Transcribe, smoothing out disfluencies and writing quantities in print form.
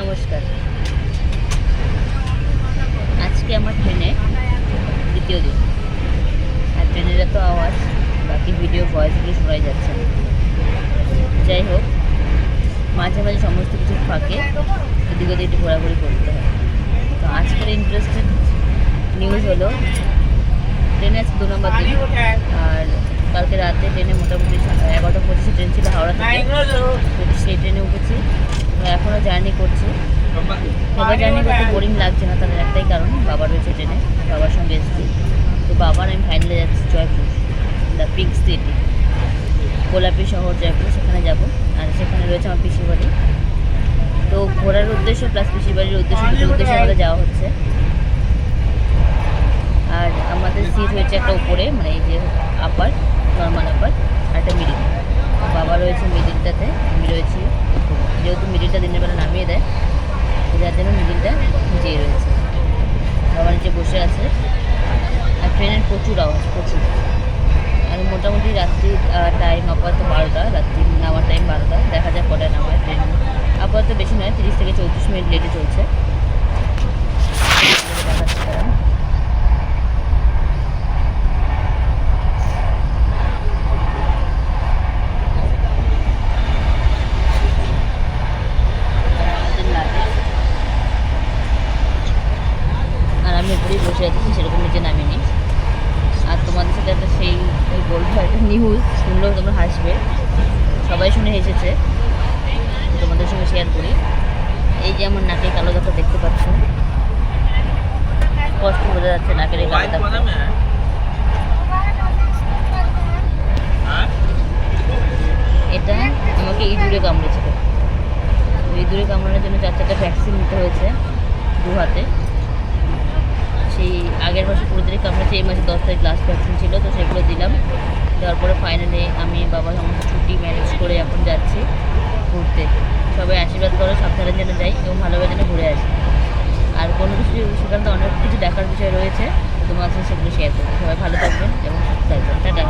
নমস্কার। আজকে আমার ট্রেনে দ্বিতীয় দিন, আর ট্রেনের এত আওয়াজ, বাকি ভিডিও ভয়েসগুলো শোনাই যাচ্ছে না। যাই হোক, মাঝে মাঝে সমস্ত কিছুর ফাঁকে এদিক ওদিক একটু ঘোরাঘুরি করতে হয়। তো আজকের ইন্টারেস্টেড নিউজ হলো, ট্রেনে আজকে 2 নম্বর দিন, আর কালকে রাতে ট্রেনে মোটামুটি 11:25 ট্রেন ছিল হাওড়া থেকে। সেই ট্রেনে উঠেছি, এখনও জার্নি করছি। এবার জার্নি করতে বোরিং লাগছে না, তাদের একটাই কারণ, বাবা রয়েছে ট্রেনে, বাবার সঙ্গে এসেছি। তো বাবার আমি ফাইনালে যাচ্ছি জয়পুর, দ্য পিঙ্ক সিটি, গোলাপি শহর জয়পুর, সেখানে যাব। আর সেখানে রয়েছে আমার পিসির বাড়ি। তো ঘোরার উদ্দেশ্য প্লাস পিসির বাড়ির উদ্দেশ্যে আমাদের যাওয়া হচ্ছে। আর আমাদের সিট হয়েছে একটা উপরে, মানে এই যে আপার, নর্মাল আপার, আর একটা মিডিল। বাবা রয়েছে মিডিলটাতে, আমি রয়েছি উপরে। যেহেতু মিডিলটা দিনের বেলা নামিয়ে দেয়, যার জন্য মিডিলটা নিচেই রয়েছে। বাবা নিচে বসে আছে। আর ট্রেনের প্রচুর আওয়াজ, প্রচুর। আর মোটামুটি রাত্রি টাইম আপাতত 12টা, রাত্রি নামার টাইম 12টা। দেখা যায় কটায় নামায় ট্রেন। আপাতত বেশি নয়, 30 থেকে 34 মিনিট লেটে চলছে। দেখাচ্ছি কারণ আমি উপরেই বসে আছি, সেরকম নিচে নামিনি। আর তোমাদের সাথে একটা সেই বলবো, একটা নিউজ শুনলেও তোমরা হাসবে, সবাই শুনে হেসেছে, তোমাদের সঙ্গে শেয়ার করি। এই যে আমার নাকে কালো দাগটা দেখতে পাচ্ছ, স্পষ্ট বোঝা যাচ্ছে নাকের এই কালো দাগটা। এটা আমাকে ইঁদুরে কামড়েছিল। ইঁদুরে কামড়ানোর জন্য 4-4টা ভ্যাকসিন নিতে হয়েছে 2 হাতে। সেই আগের মাসে 15 তারিখ কামড়েছে, এই মাসে 10 তারিখ লাস্ট ভ্যাকসিন ছিল, তো সেগুলো দিলাম। দেওয়ার পরে ফাইনালি আমি বাবা সমস্ত ছুটি ম্যানেজ করে এখন যাচ্ছি ঘুরতে। সবাই আশীর্বাদ করো, সাবধানে যেন যাই এবং ভালোভাবে যেন ঘুরে আসি। আর কোনো কিছু, সেখানে তো অনেক কিছু দেখার বিষয় রয়েছে, তোমার সাথে সেগুলো শেয়ার করবো। সবাই ভালো থাকবেন এবং সুস্থ থাকবেন। টাটা।